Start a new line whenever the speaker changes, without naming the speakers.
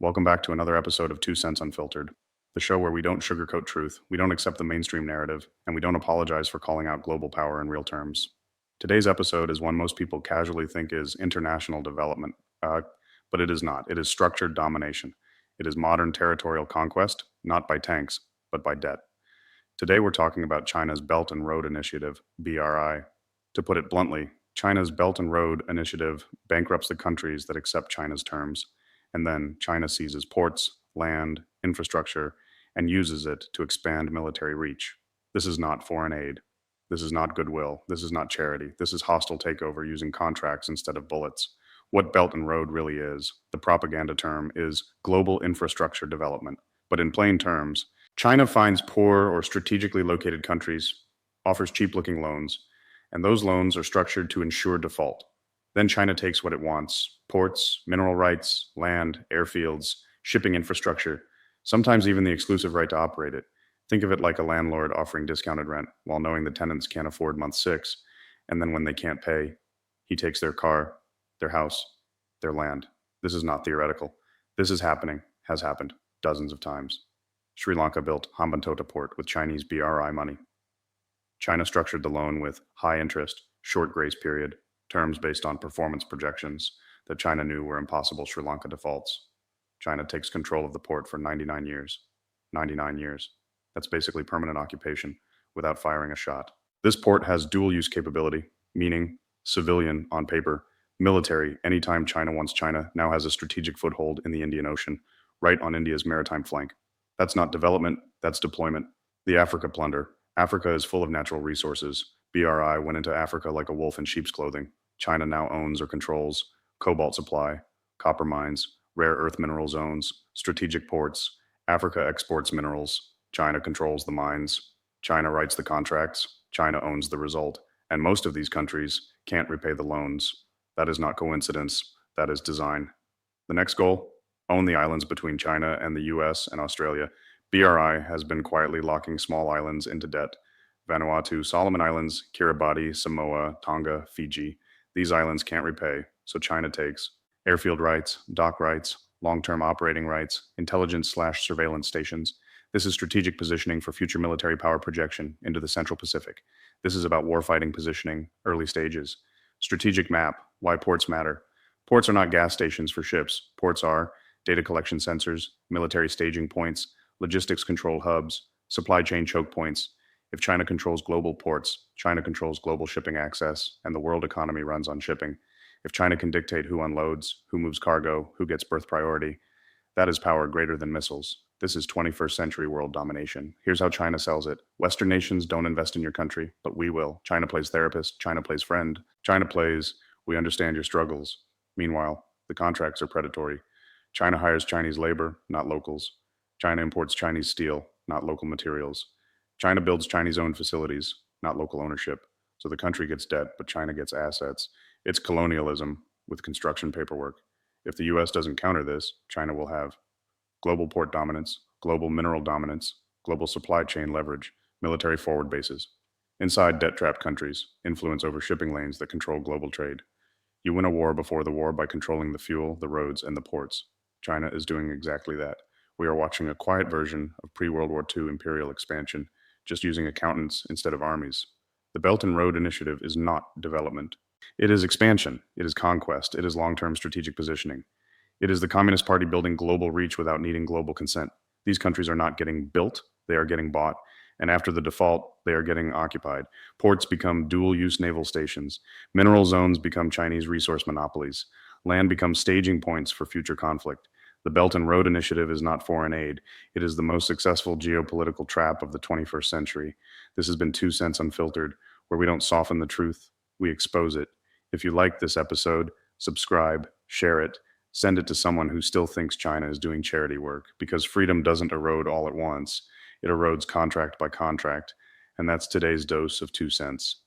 Welcome back to another episode of 2 Cents Unfiltered, the show where we don't sugarcoat truth, we don't accept the mainstream narrative, and we don't apologize for calling out global power in real terms. Today's episode is one most people casually think is international development, but it is not. It is structured domination. It is modern territorial conquest, not by tanks, but by debt. Today we're talking about China's Belt and Road Initiative, BRI. To put it bluntly, China's Belt and Road Initiative bankrupts the countries that accept China's terms, and then China seizes ports, land, infrastructure, and uses it to expand military reach. This is not foreign aid. This is not goodwill. This is not charity. This is hostile takeover using contracts instead of bullets. What Belt and Road really is, the propaganda term, is global infrastructure development. But in plain terms, China finds poor or strategically located countries, offers cheap-looking loans, and those loans are structured to ensure default. Then China takes what it wants: ports, mineral rights, land, airfields, shipping infrastructure, sometimes even the exclusive right to operate it. Think of it like a landlord offering discounted rent while knowing the tenants can't afford month 6, and then when they can't pay, he takes their car, their house, their land. This is not theoretical. This is happening, has happened dozens of times. Sri Lanka built Hambantota Port with Chinese BRI money. China structured the loan with high interest, short grace period, terms based on performance projections that China knew were impossible Sri Lanka defaults. China takes control of the port for 99 years. 99 years. That's basically permanent occupation without firing a shot. This port has dual use capability, meaning civilian on paper, military anytime China wants. China now has a strategic foothold in the Indian Ocean, right on India's maritime flank. That's not development, that's deployment. The Africa plunder. Africa is full of natural resources. BRI went into Africa like a wolf in sheep's clothing. China now owns or controls cobalt supply, copper mines, rare earth mineral zones, strategic ports. Africa exports minerals. China controls the mines. China writes the contracts. China owns the result. And most of these countries can't repay the loans. That is not coincidence. That is design. The next goal? Own the islands between China and the US and Australia. BRI has been quietly locking small islands into debt. Vanuatu, Solomon Islands, Kiribati, Samoa, Tonga, Fiji. These islands can't repay, so China takes airfield rights, dock rights, long-term operating rights, intelligence/surveillance stations. This is strategic positioning for future military power projection into the Central Pacific. This is about warfighting positioning, early stages. Strategic map, why ports matter. Ports are not gas stations for ships. Ports are data collection sensors, military staging points, logistics control hubs, supply chain choke points. If China controls global ports, China controls global shipping access, and the world economy runs on shipping. If China can dictate who unloads, who moves cargo, who gets berth priority, that is power greater than missiles. This is 21st century world domination. Here's how China sells it. Western nations don't invest in your country, but we will. China plays therapist, China plays friend. China plays, we understand your struggles. Meanwhile, the contracts are predatory. China hires Chinese labor, not locals. China imports Chinese steel, not local materials. China builds Chinese-owned facilities, not local ownership. So the country gets debt, but China gets assets. It's colonialism with construction paperwork. If the US doesn't counter this, China will have global port dominance, global mineral dominance, global supply chain leverage, military forward bases. Inside debt-trapped countries, influence over shipping lanes that control global trade. You win a war before the war by controlling the fuel, the roads, and the ports. China is doing exactly that. We are watching a quiet version of pre-World War II imperial expansion, just using accountants instead of armies. The Belt and Road Initiative is not development. It is expansion. It is conquest. It is long-term strategic positioning. It is the Communist Party building global reach without needing global consent. These countries are not getting built, they are getting bought. And after the default, they are getting occupied. Ports become dual-use naval stations. Mineral zones become Chinese resource monopolies. Land becomes staging points for future conflict. The Belt and Road Initiative is not foreign aid. It is the most successful geopolitical trap of the 21st century. This has been 2 Cents Unfiltered, where we don't soften the truth, we expose it. If you like this episode, subscribe, share it, send it to someone who still thinks China is doing charity work, because freedom doesn't erode all at once. It erodes contract by contract. And that's today's dose of 2 cents.